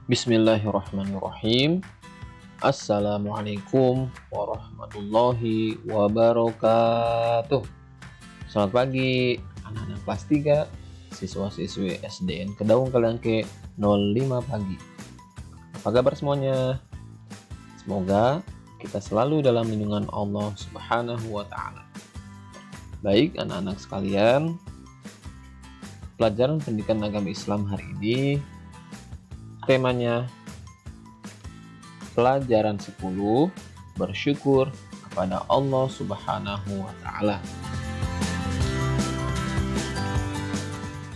Bismillahirrahmanirrahim. Assalamualaikum warahmatullahi wabarakatuh. Selamat pagi anak-anak kelas 3, siswa-siswi SDN Kedaung Kalangke 05 pagi. Apa kabar semuanya? Semoga kita selalu dalam lindungan Allah Subhanahu wa Ta'ala. Baik anak-anak sekalian, pelajaran pendidikan agama Islam hari ini temanya pelajaran 10, bersyukur kepada Allah Subhanahu wa Ta'ala.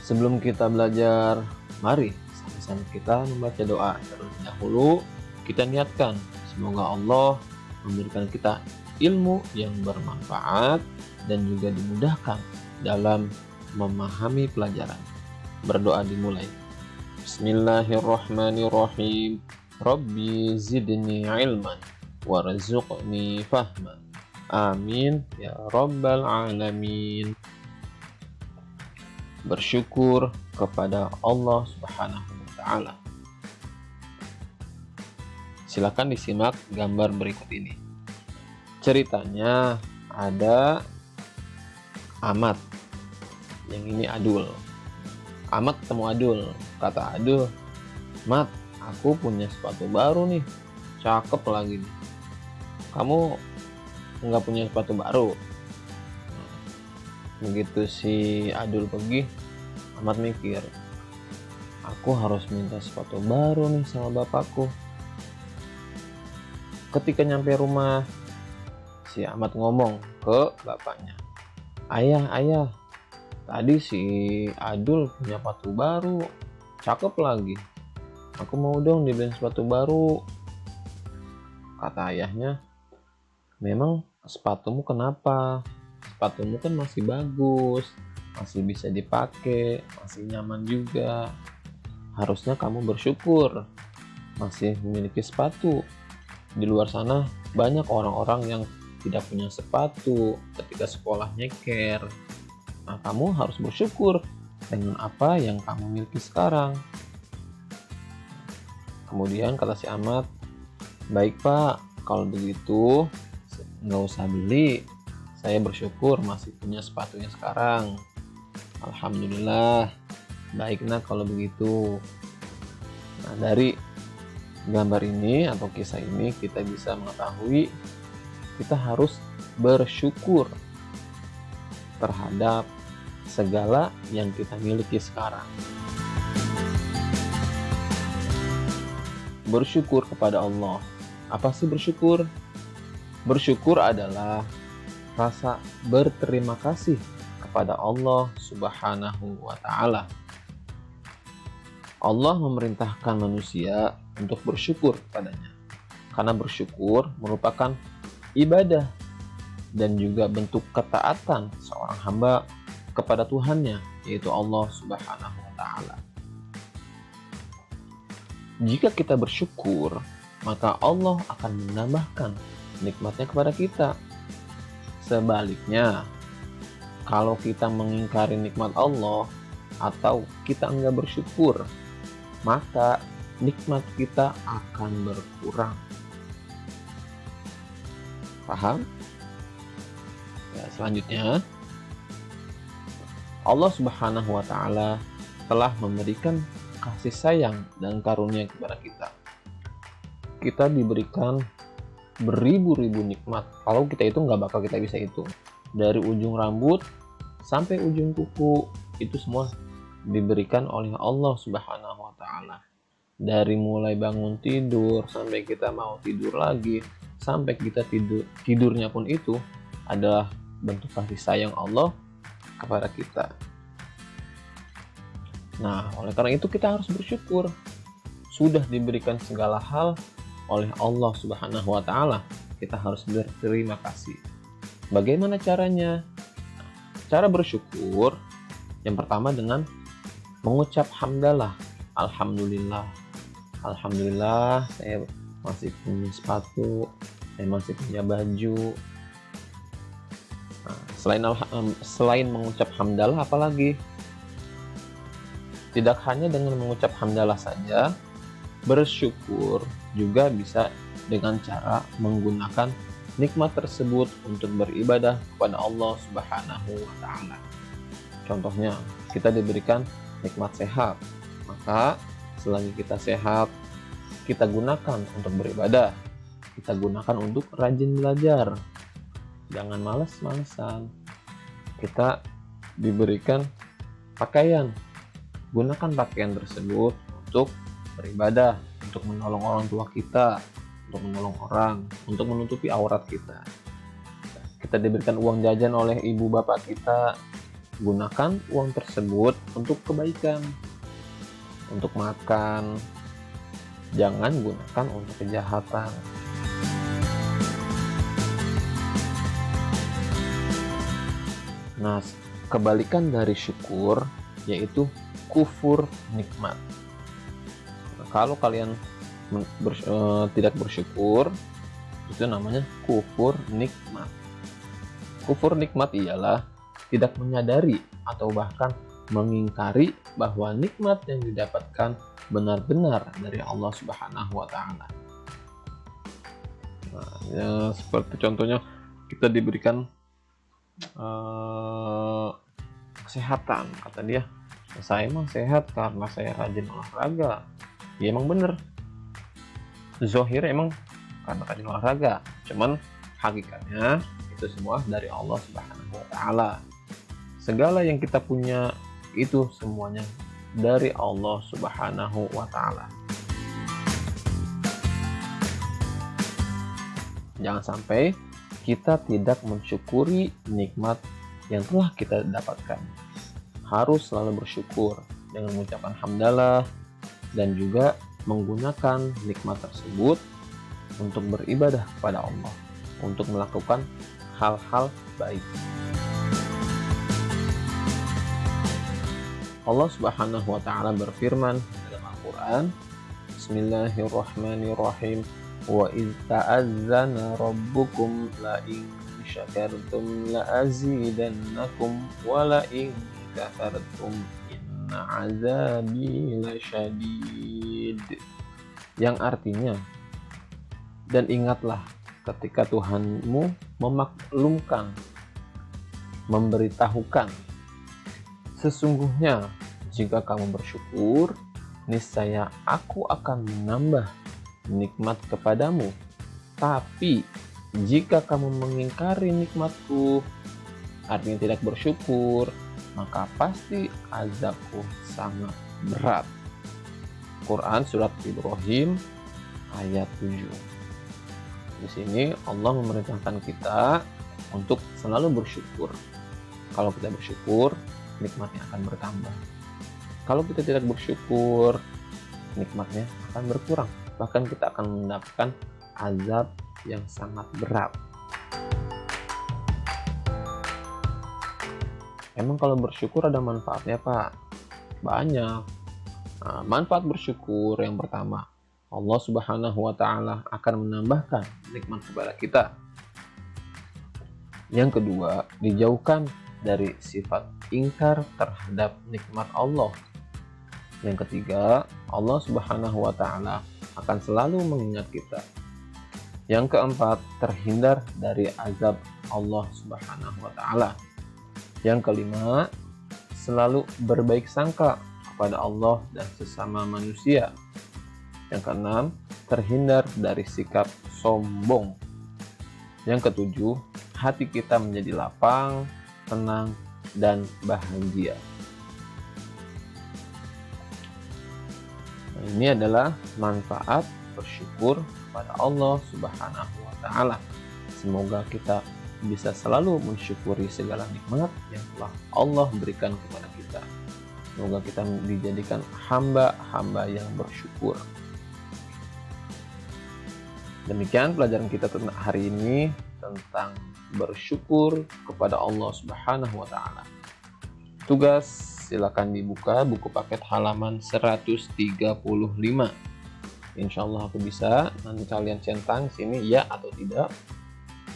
Sebelum kita belajar, mari sama-sama kita membaca doa. Terlebih dahulu kita niatkan semoga Allah memberikan kita ilmu yang bermanfaat dan juga dimudahkan dalam memahami pelajaran. Berdoa dimulai. Bismillahirrahmanirrahim. Rabbi zidni ilman warzuqni fahman. Amin ya rabbal alamin. Bersyukur kepada Allah Subhanahu wa Ta'ala. Silakan disimak gambar berikut ini. Ceritanya ada Ahmad, yang ini Adul. Ahmad ketemu Adul. Kata Adul, "Mat, aku punya sepatu baru nih, cakep lagi nih. Kamu nggak punya sepatu baru?" Begitu si Adul pergi, Ahmad mikir, aku harus minta sepatu baru nih sama bapakku. Ketika nyampe rumah, si Ahmad ngomong ke bapaknya, ayah, tadi si Adul punya sepatu baru, cakep lagi. Aku mau dong dibeliin sepatu baru. Kata ayahnya, memang sepatumu kenapa? Sepatumu kan masih bagus, masih bisa dipakai, masih nyaman juga. Harusnya kamu bersyukur masih memiliki sepatu. Di luar sana banyak orang-orang yang tidak punya sepatu ketika sekolah nyeker. Nah, kamu harus bersyukur dengan apa yang kamu miliki sekarang. Kemudian kata si Ahmad, baik pak, kalau begitu nggak usah beli. Saya bersyukur masih punya sepatunya sekarang. Alhamdulillah. Baik nak kalau begitu. Nah, dari gambar ini atau kisah ini kita bisa mengetahui kita harus bersyukur terhadap segala yang kita miliki sekarang. Bersyukur kepada Allah. Apa sih bersyukur? Bersyukur adalah rasa berterima kasih kepada Allah Subhanahu wa Ta'ala. Allah memerintahkan manusia untuk bersyukur kepadanya. Karena bersyukur merupakan ibadah dan juga bentuk ketaatan seorang hamba kepada Tuhannya, yaitu Allah Subhanahu wa Ta'ala. Jika kita bersyukur, maka Allah akan menambahkan nikmatnya kepada kita. Sebaliknya, kalau kita mengingkari nikmat Allah atau kita enggak bersyukur, maka nikmat kita akan berkurang. Paham? Ya, selanjutnya, Allah Subhanahu wa Ta'ala telah memberikan kasih sayang dan karunia kepada kita. Kita diberikan beribu-ribu nikmat. Kalau kita itu nggak bakal kita bisa hitung. Dari ujung rambut sampai ujung kuku, itu semua diberikan oleh Allah Subhanahu wa Ta'ala. Dari mulai bangun tidur sampai kita mau tidur lagi, sampai kita tidurnya pun itu adalah bentuk kasih sayang Allah kepada kita. Nah, oleh karena itu kita harus bersyukur. Sudah diberikan segala hal oleh Allah Subhanahu wa Ta'ala, kita harus berterima kasih. Bagaimana caranya? Cara bersyukur yang pertama dengan mengucap hamdalah. Alhamdulillah. Alhamdulillah saya masih punya sepatu, saya masih punya baju. Nah, selain mengucap hamdalah, apalagi? Tidak hanya dengan mengucap hamdalah saja, Bersyukur juga bisa dengan cara menggunakan nikmat tersebut untuk beribadah kepada Allah Subhanahu wa taala. Contohnya, kita diberikan nikmat sehat, maka selagi kita sehat, kita gunakan untuk beribadah. Kita gunakan untuk rajin belajar. Jangan malas-malasan. Kita diberikan pakaian. Gunakan pakaian tersebut untuk beribadah, untuk menolong orang tua kita, untuk menolong orang, untuk menutupi aurat kita. Kita diberikan uang jajan oleh ibu bapak kita. Gunakan uang tersebut untuk kebaikan, untuk makan. Jangan gunakan untuk kejahatan. Nah, kebalikan dari syukur yaitu kufur nikmat. Nah, kalau kalian tidak bersyukur, itu namanya kufur nikmat. Kufur nikmat ialah tidak menyadari atau bahkan mengingkari bahwa nikmat yang didapatkan benar-benar dari Allah Subhanahu wa taala. Nah, ya, seperti contohnya kita diberikan kesehatan, kata dia, saya emang sehat karena saya rajin olahraga. Ya emang bener, zohir emang karena rajin olahraga, cuman hakikatnya itu semua dari Allah Subhanahu wa taala. Segala yang kita punya itu semuanya dari Allah Subhanahu wa taala. Jangan sampai kita tidak mensyukuri nikmat yang telah kita dapatkan. Harus selalu bersyukur dengan mengucapkan hamdalah dan juga menggunakan nikmat tersebut untuk beribadah kepada Allah, untuk melakukan hal-hal baik. Allah Subhanahu wa taala berfirman dalam Al-Qur'an, Bismillahirrahmanirrahim. Wa idz ta'azzana rabbukum la in syakartum la azidannakum wa la in kafartum inna 'adzabi lasyadid. Yang artinya, dan ingatlah ketika Tuhanmu memaklumkan, memberitahukan, sesungguhnya jika kamu bersyukur, niscaya aku akan menambah nikmat kepadamu. Tapi jika kamu mengingkari nikmatku, artinya tidak bersyukur, maka pasti azabku sangat berat. Quran surat Ibrahim ayat 7. Di sini Allah memerintahkan kita untuk selalu bersyukur. Kalau kita bersyukur, nikmatnya akan bertambah. Kalau kita tidak bersyukur, nikmatnya akan berkurang. Bahkan kita akan mendapatkan azab yang sangat berat. Emang kalau bersyukur ada manfaatnya, Pak? Banyak. Nah, manfaat bersyukur yang pertama, Allah Subhanahu wa taala akan menambahkan nikmat kepada kita. Yang kedua, dijauhkan dari sifat ingkar terhadap nikmat Allah. Yang ketiga, Allah Subhanahu wa taala akan selalu mengingat kita. Yang keempat, terhindar dari azab Allah Subhanahu wa taala. Yang kelima, selalu berbaik sangka kepada Allah dan sesama manusia. Yang keenam, terhindar dari sikap sombong. Yang ketujuh, hati kita menjadi lapang, tenang, dan bahagia. Nah, ini adalah manfaat bersyukur kepada Allah Subhanahu wa taala. Semoga kita bisa selalu mensyukuri segala nikmat yang telah Allah berikan kepada kita. Semoga kita dijadikan hamba-hamba yang bersyukur. Demikian pelajaran kita tentang hari ini tentang bersyukur kepada Allah Subhanahu wa taala. Tugas, silakan dibuka buku paket halaman 135. Insyaallah aku bisa. Nanti kalian centang sini ya atau tidak.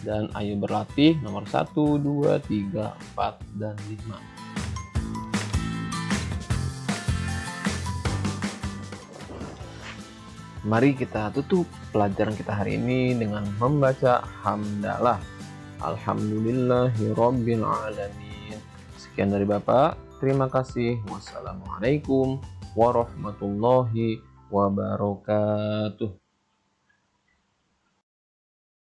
Dan ayo berlatih nomor 1, 2, 3, 4, dan 5. Mari kita tutup pelajaran kita hari ini dengan membaca hamdalah. Alhamdulillahirabbil alamin. Sekian dari Bapak. Terima kasih. Wassalamualaikum warahmatullahi wabarakatuh.